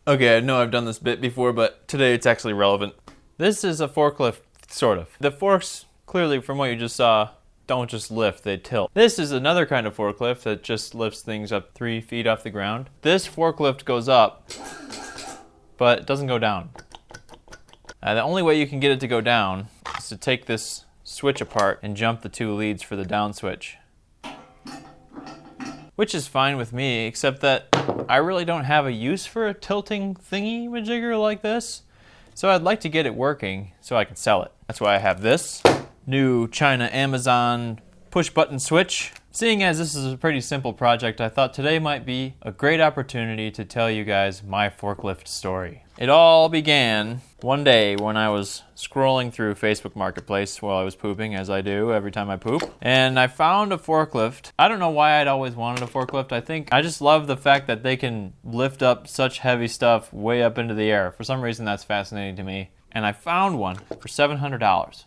Okay, I know I've done this bit before, but today it's actually relevant. This is a forklift, sort of. The forks, clearly from what you just saw, don't just lift, they tilt. This is another kind of forklift that just lifts things up 3 feet off the ground. This forklift goes up, but it doesn't go down. The only way you can get it to go down is to take this switch apart and jump the 2 leads for the down switch. Which is fine with me, except that I really don't have a use for a tilting thingy-majigger like this. So I'd like to get it working so I can sell it. That's why I have this new China Amazon push-button switch. Seeing as this is a pretty simple project, I thought today might be a great opportunity to tell you guys my forklift story. It all began one day when I was scrolling through Facebook Marketplace while I was pooping, as I do every time I poop, and I found a forklift. I don't know why I'd always wanted a forklift. I just love the fact that they can lift up such heavy stuff way up into the air. For some reason, that's fascinating to me. And I found one for $700.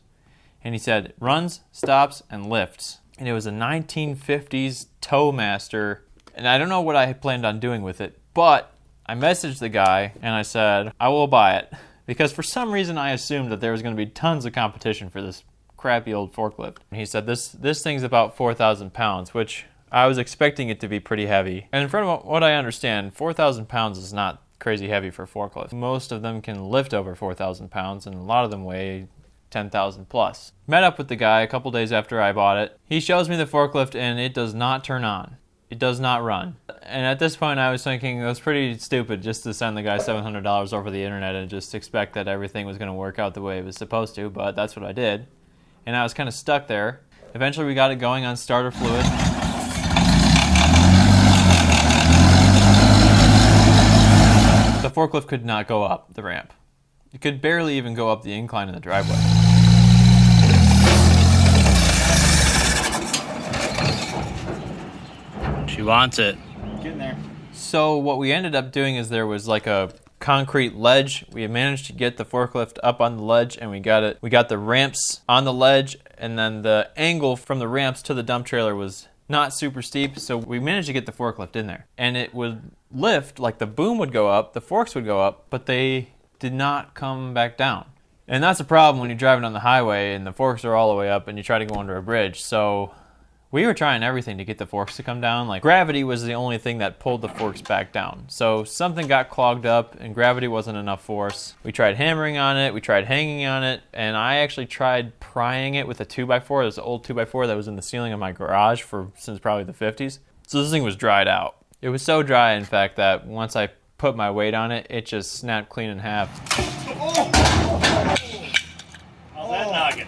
And he said, runs, stops, and lifts. And it was a 1950s Towmaster. And I don't know what I had planned on doing with it, but I messaged the guy and I said, I will buy it. Because for some reason I assumed that there was going to be tons of competition for this crappy old forklift. And he said, this thing's about 4,000 pounds, which I was expecting it to be pretty heavy. And from what I understand, 4,000 pounds is not crazy heavy for forklifts. Most of them can lift over 4,000 pounds, and a lot of them weigh 10,000 plus. Met up with the guy a couple days after I bought it. He shows me the forklift and it does not turn on. It does not run. And at this point I was thinking it was pretty stupid just to send the guy $700 over the internet and just expect that everything was going to work out the way it was supposed to, but that's what I did. And I was kind of stuck there. Eventually we got it going on starter fluid. The forklift could not go up the ramp. It could barely even go up the incline in the driveway. She wants it. Getting there. So what we ended up doing is there was like a concrete ledge. We had managed to get the forklift up on the ledge and we got the ramps on the ledge, and then the angle from the ramps to the dump trailer was not super steep, so we managed to get the forklift in there. And it would lift, like the boom would go up, the forks would go up, but they did not come back down. And that's a problem when you're driving on the highway and the forks are all the way up and you try to go under a bridge. So we were trying everything to get the forks to come down. Like gravity was the only thing that pulled the forks back down. So something got clogged up and gravity wasn't enough force. We tried hammering on it, we tried hanging on it, and I actually tried prying it with a 2x4. There's an old 2x4 that was in the ceiling of my garage since probably the 50s. So this thing was dried out. It was so dry, in fact, that once I put my weight on it, it just snapped clean in half. How's that noggin?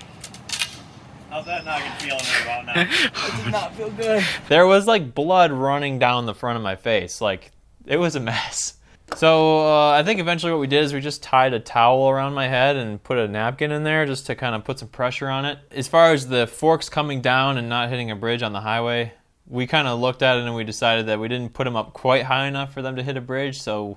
How's that noggin feeling right about now? It did not feel good. There was like blood running down the front of my face. Like, it was a mess. So I think eventually what we did is we just tied a towel around my head and put a napkin in there just to kind of put some pressure on it. As far as the forks coming down and not hitting a bridge on the highway, we kind of looked at it and we decided that we didn't put them up quite high enough for them to hit a bridge, so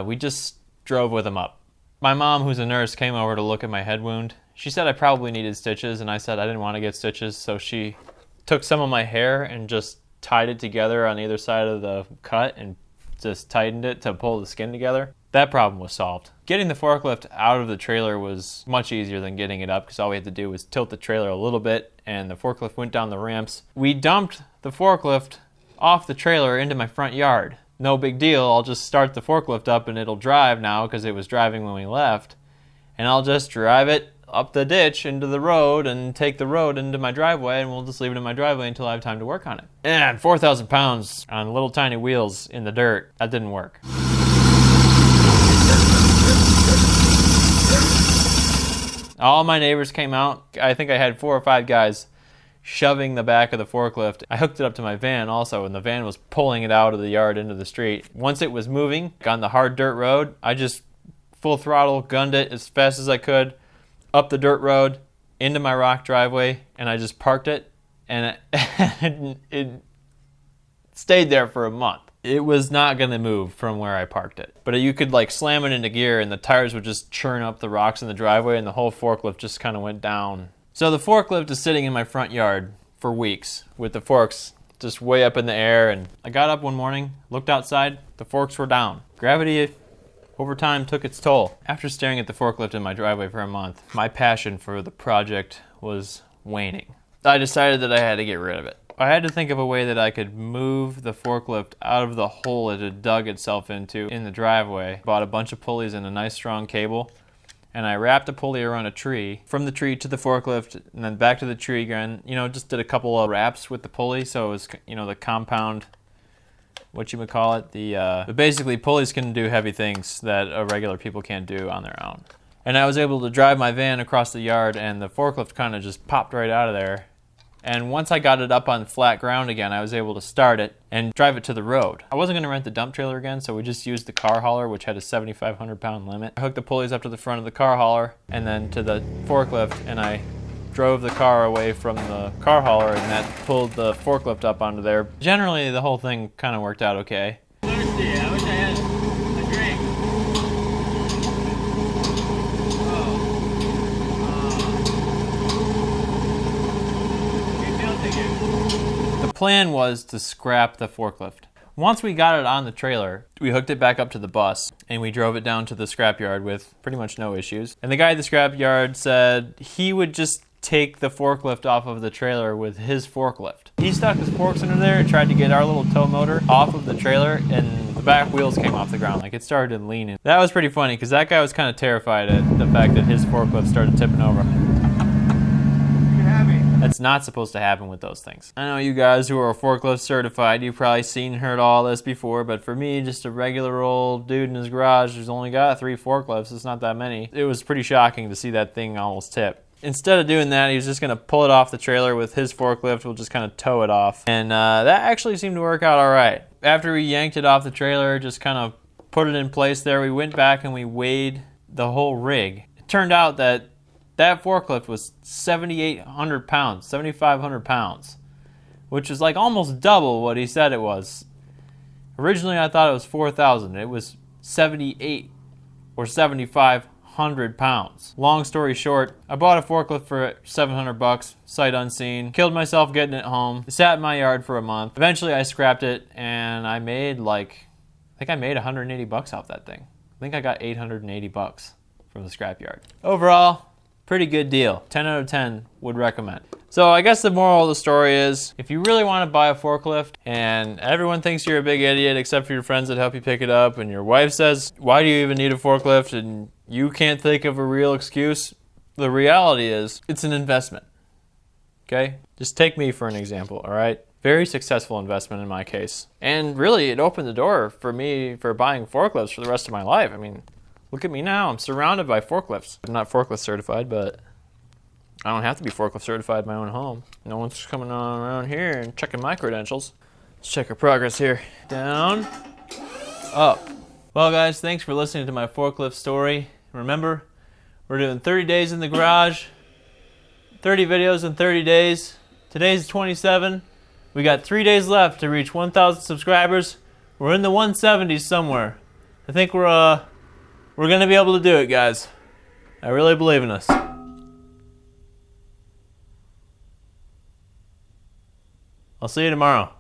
we just drove with them up. My mom, who's a nurse, came over to look at my head wound. She said I probably needed stitches, and I said I didn't want to get stitches, so she took some of my hair and just tied it together on either side of the cut and just tightened it to pull the skin together. That problem was solved. Getting the forklift out of the trailer was much easier than getting it up, because all we had to do was tilt the trailer a little bit and the forklift went down the ramps. We dumped the forklift off the trailer into my front yard. No big deal, I'll just start the forklift up and it'll drive now because it was driving when we left. And I'll just drive it up the ditch into the road and take the road into my driveway, and we'll just leave it in my driveway until I have time to work on it. And 4,000 pounds on little tiny wheels in the dirt, that didn't work. All my neighbors came out. I think I had 4 or 5 guys shoving the back of the forklift. I hooked it up to my van also, and the van was pulling it out of the yard into the street. Once it was moving on the hard dirt road, I just full throttle gunned it as fast as I could up the dirt road into my rock driveway, and I just parked it, and it stayed there for a month. It was not going to move from where I parked it. But you could like slam it into gear and the tires would just churn up the rocks in the driveway, and the whole forklift just kind of went down. So the forklift is sitting in my front yard for weeks with the forks just way up in the air. And I got up one morning, looked outside, the forks were down. Gravity over time took its toll. After staring at the forklift in my driveway for a month, my passion for the project was waning. I decided that I had to get rid of it. I had to think of a way that I could move the forklift out of the hole it had dug itself into in the driveway. Bought a bunch of pulleys and a nice strong cable, and I wrapped a pulley around a tree, from the tree to the forklift, and then back to the tree again. You know, just did a couple of wraps with the pulley, so it was, you know, the compound, what you would call it. But basically, pulleys can do heavy things that regular people can't do on their own. And I was able to drive my van across the yard, and the forklift kind of just popped right out of there. And once I got it up on flat ground again, I was able to start it and drive it to the road. I wasn't going to rent the dump trailer again, so we just used the car hauler, which had a 7,500 pound limit. I hooked the pulleys up to the front of the car hauler and then to the forklift, and I drove the car away from the car hauler, and that pulled the forklift up onto there. Generally, the whole thing kind of worked out okay. Thirsty. I wish I had a drink. The plan was to scrap the forklift. Once we got it on the trailer, we hooked it back up to the bus and we drove it down to the scrapyard with pretty much no issues. And the guy at the scrapyard said he would just take the forklift off of the trailer with his forklift. He stuck his forks under there and tried to get our little tow motor off of the trailer, and the back wheels came off the ground. Like, it started leaning. That was pretty funny because that guy was kind of terrified at the fact that his forklift started tipping over. That's not supposed to happen with those things. I know you guys who are forklift certified, you've probably seen and heard all this before, but for me, just a regular old dude in his garage who's only got 3 forklifts, it's not that many. It was pretty shocking to see that thing almost tip. Instead of doing that, he was just going to pull it off the trailer with his forklift. We'll just kind of tow it off. And that actually seemed to work out all right. After we yanked it off the trailer, just kind of put it in place there, we went back and we weighed the whole rig. It turned out that forklift was 7,800 pounds, 7,500 pounds, which is like almost double what he said it was. Originally, I thought it was 4,000. It was 78 or 7,500 pounds. Long story short, I bought a forklift for $700, sight unseen. Killed myself getting it home. It sat in my yard for a month. Eventually, I scrapped it, and I made I think I made $180 off that thing. I think I got $880 from the scrapyard. Overall, pretty good deal. 10 out of 10 would recommend. So I guess the moral of the story is, if you really want to buy a forklift and everyone thinks you're a big idiot except for your friends that help you pick it up, and your wife says, why do you even need a forklift, and you can't think of a real excuse, the reality is it's an investment. Okay? Just take me for an example, all right? Very successful investment in my case. And really, it opened the door for me for buying forklifts for the rest of my life. I mean, look at me now. I'm surrounded by forklifts. I'm not forklift certified, but I don't have to be forklift certified in my own home. No one's coming on around here and checking my credentials. Let's check our progress here. Down, up. Well, guys, thanks for listening to my forklift story. Remember, we're doing 30 days in the garage, 30 videos in 30 days. Today's 27. We got 3 days left to reach 1,000 subscribers. We're in the 170s somewhere. I think we're going to be able to do it, guys. I really believe in us. I'll see you tomorrow.